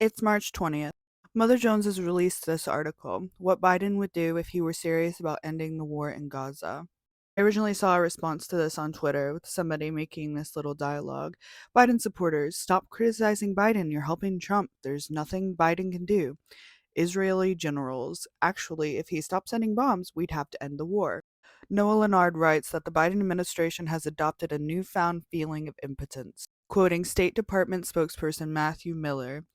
It's March 20th. Mother Jones has released this article, What Biden Would Do If He Were Serious About Ending the War in Gaza. I originally saw a response to this on Twitter with somebody making this little dialogue. Biden supporters, stop criticizing Biden. You're helping Trump. There's nothing Biden can do. Israeli generals, actually, if he stopped sending bombs, we'd have to end the war. Noah Leonard writes that the Biden administration has adopted a newfound feeling of impotence. Quoting State Department spokesperson Matthew Miller,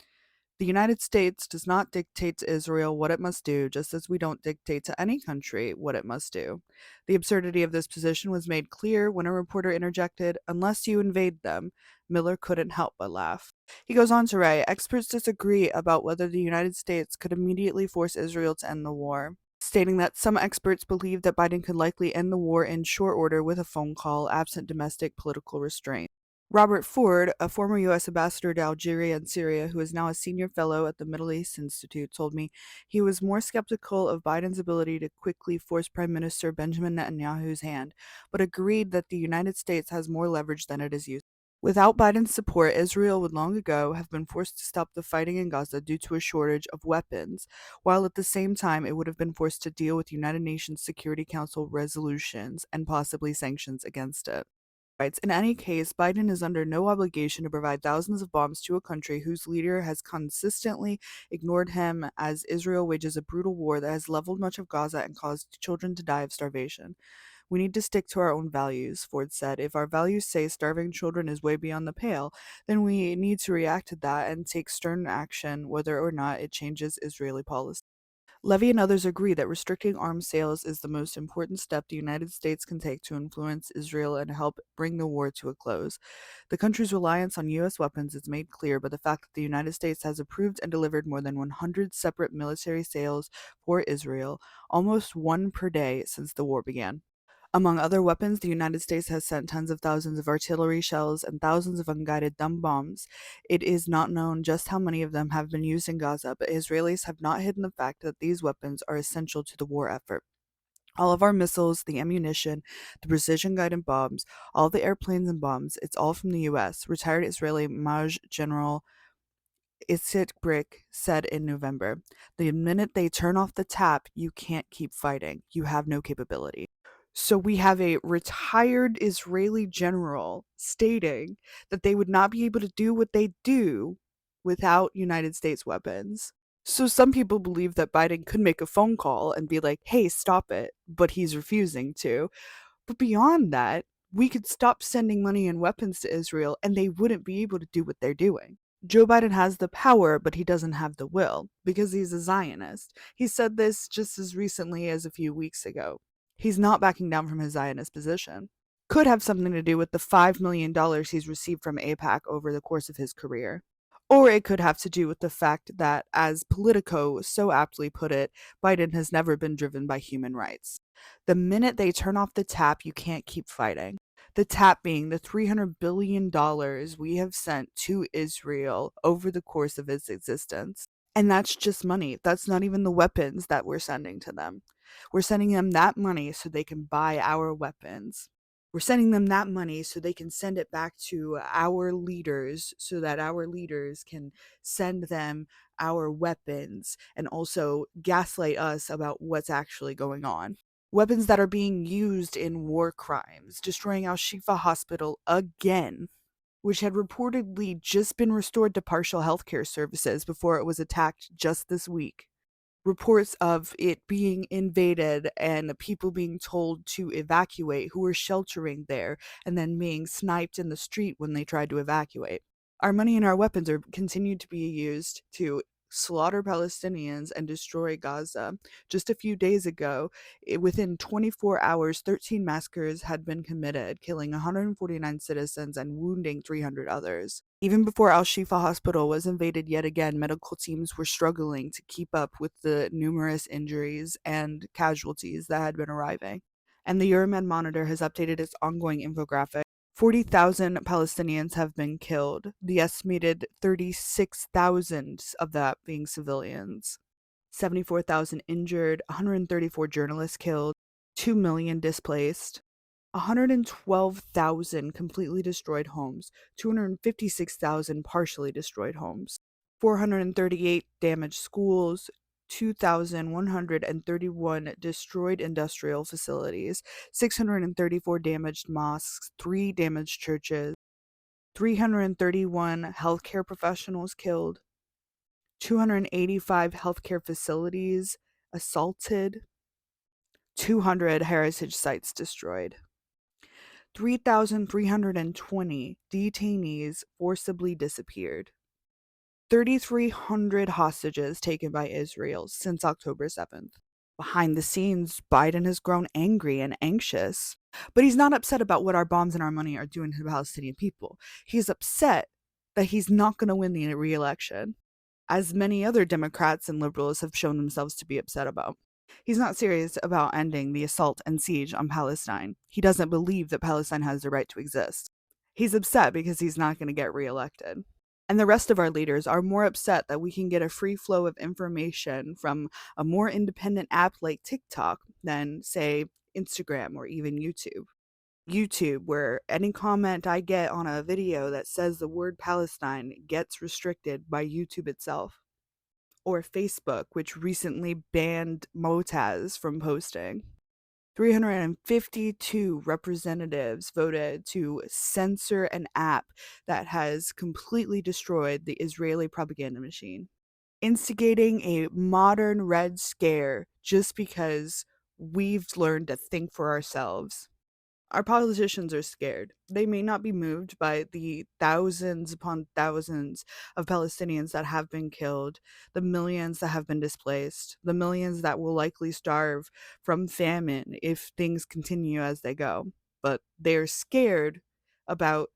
the United States does not dictate to Israel what it must do, just as we don't dictate to any country what it must do. The absurdity of this position was made clear when a reporter interjected, "Unless you invade them." Miller couldn't help but laugh. He goes on to write, experts disagree about whether the United States could immediately force Israel to end the war, stating that some experts believe that Biden could likely end the war in short order with a phone call, absent domestic political restraint. Robert Ford, a former U.S. ambassador to Algeria and Syria who is now a senior fellow at the Middle East Institute, told me he was more skeptical of Biden's ability to quickly force Prime Minister Benjamin Netanyahu's hand, but agreed that the United States has more leverage than it is used. Without Biden's support, Israel would long ago have been forced to stop the fighting in Gaza due to a shortage of weapons, while at the same time it would have been forced to deal with United Nations Security Council resolutions and possibly sanctions against it. Writes, in any case, Biden is under no obligation to provide thousands of bombs to a country whose leader has consistently ignored him as Israel wages a brutal war that has leveled much of Gaza and caused children to die of starvation. We need to stick to our own values, Ford said. If our values say starving children is way beyond the pale, then we need to react to that and take stern action whether or not it changes Israeli policy. Levy and others agree that restricting arms sales is the most important step the United States can take to influence Israel and help bring the war to a close. The country's reliance on U.S. weapons is made clear by the fact that the United States has approved and delivered more than 100 separate military sales for Israel, almost one per day since the war began. Among other weapons, the United States has sent tens of thousands of artillery shells and thousands of unguided dumb bombs. It is not known just how many of them have been used in Gaza, but Israelis have not hidden the fact that these weapons are essential to the war effort. All of our missiles, the ammunition, the precision guided bombs, all the airplanes and bombs, it's all from the US, retired Israeli Maj General Itzhak Brick said in November. The minute they turn off the tap, you can't keep fighting. You have no capability. So we have a retired Israeli general stating that they would not be able to do what they do without United States weapons. So some people believe that Biden could make a phone call and be like, hey, stop it, but he's refusing to. But beyond that, we could stop sending money and weapons to Israel and they wouldn't be able to do what they're doing. Joe Biden has the power, but he doesn't have the will because he's a Zionist. He said this just as recently as a few weeks ago. He's not backing down from his Zionist position. Could have something to do with the $5 million he's received from AIPAC over the course of his career. Or it could have to do with the fact that, as Politico so aptly put it, Biden has never been driven by human rights. The minute they turn off the tap, you can't keep fighting. The tap being the $300 billion we have sent to Israel over the course of its existence. And that's just money. That's not even the weapons that we're sending to them. We're sending them that money so they can buy our weapons. We're sending them that money so they can send it back to our leaders so that our leaders can send them our weapons and also gaslight us about what's actually going on. Weapons that are being used in war crimes, destroying Al Shifa Hospital again, which had reportedly just been restored to partial healthcare services before it was attacked just this week. Reports of it being invaded and people being told to evacuate who were sheltering there and then being sniped in the street when they tried to evacuate. Our money and our weapons are continued to be used to slaughter Palestinians and destroy Gaza. Just a few days ago, within 24 hours, 13 massacres had been committed, killing 149 citizens and wounding 300 others. Even before Al Shifa Hospital was invaded yet again, medical teams were struggling to keep up with the numerous injuries and casualties that had been arriving. And the Euromed Monitor has updated its ongoing infographic. 40,000 Palestinians have been killed, the estimated 36,000 of that being civilians. 74,000 injured, 134 journalists killed, 2 million displaced, 112,000 completely destroyed homes, 256,000 partially destroyed homes. 438 damaged schools, 2,131 destroyed industrial facilities, 634 damaged mosques, 3 damaged churches, 331 healthcare professionals killed, 285 healthcare facilities assaulted, 200 heritage sites destroyed, 3,320 detainees forcibly disappeared, 3,300 hostages taken by Israel since October 7th. Behind the scenes, Biden has grown angry and anxious, but he's not upset about what our bombs and our money are doing to the Palestinian people. He's upset that he's not going to win the re-election, as many other Democrats and liberals have shown themselves to be upset about. He's not serious about ending the assault and siege on Palestine. He doesn't believe that Palestine has the right to exist. He's upset because he's not going to get reelected. And the rest of our leaders are more upset that we can get a free flow of information from a more independent app like TikTok than, say, Instagram or even YouTube. YouTube, where any comment I get on a video that says the word Palestine gets restricted by YouTube itself. Or Facebook, which recently banned Motaz from posting. 352 representatives voted to censor an app that has completely destroyed the Israeli propaganda machine, instigating a modern Red Scare just because we've learned to think for ourselves. Our politicians are scared. They may not be moved by the thousands upon thousands of Palestinians that have been killed, the millions that have been displaced, the millions that will likely starve from famine if things continue as they go. But they're scared about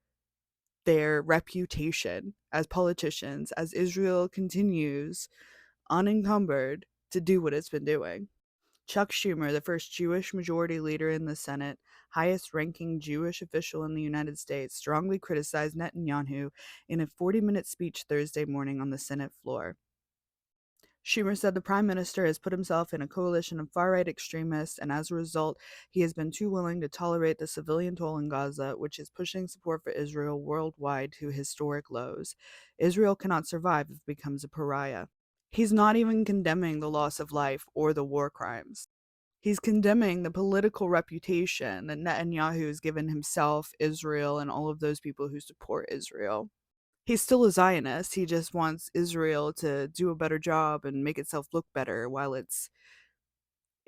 their reputation as politicians as Israel continues unencumbered to do what it's been doing. Chuck Schumer, the first Jewish majority leader in the Senate, highest ranking Jewish official in the United States, strongly criticized Netanyahu in a 40-minute speech Thursday morning on the Senate floor. Schumer said the prime minister has put himself in a coalition of far-right extremists, and as a result, he has been too willing to tolerate the civilian toll in Gaza, which is pushing support for Israel worldwide to historic lows. Israel cannot survive if it becomes a pariah. He's not even condemning the loss of life or the war crimes. He's condemning the political reputation that Netanyahu has given himself, Israel, and all of those people who support Israel. He's still a Zionist. He just wants Israel to do a better job and make itself look better while it's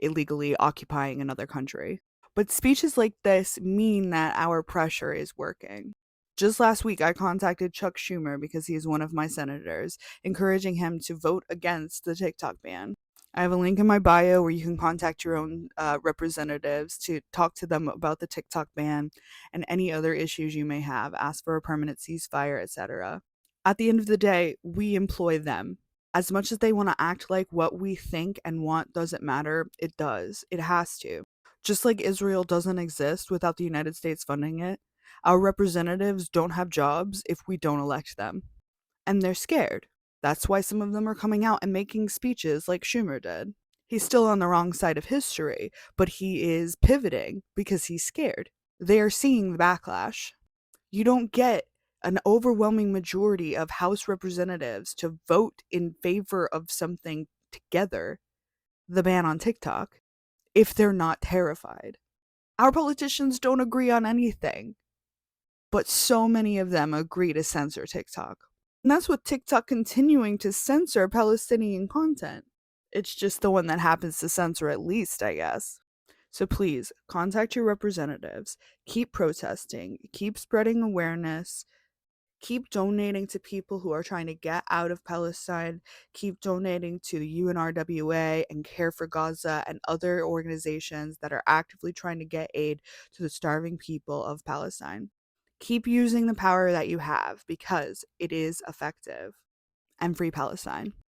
illegally occupying another country. But speeches like this mean that our pressure is working. Just last week, I contacted Chuck Schumer because he is one of my senators, encouraging him to vote against the TikTok ban. I have a link in my bio where you can contact your own representatives to talk to them about the TikTok ban and any other issues you may have, ask for a permanent ceasefire, etc. At the end of the day, we employ them. As much as they want to act like what we think and want doesn't matter, it does. It has to. Just like Israel doesn't exist without the United States funding it, our representatives don't have jobs if we don't elect them. And they're scared. That's why some of them are coming out and making speeches like Schumer did. He's still on the wrong side of history, but he is pivoting because he's scared. They are seeing the backlash. You don't get an overwhelming majority of House representatives to vote in favor of something together, the ban on TikTok, if they're not terrified. Our politicians don't agree on anything, but so many of them agree to censor TikTok. And that's with TikTok continuing to censor Palestinian content. It's just the one that happens to censor at least, I guess. So please, contact your representatives, keep protesting, keep spreading awareness, keep donating to people who are trying to get out of Palestine, keep donating to the UNRWA and Care for Gaza and other organizations that are actively trying to get aid to the starving people of Palestine. Keep using the power that you have because it is effective. And free Palestine.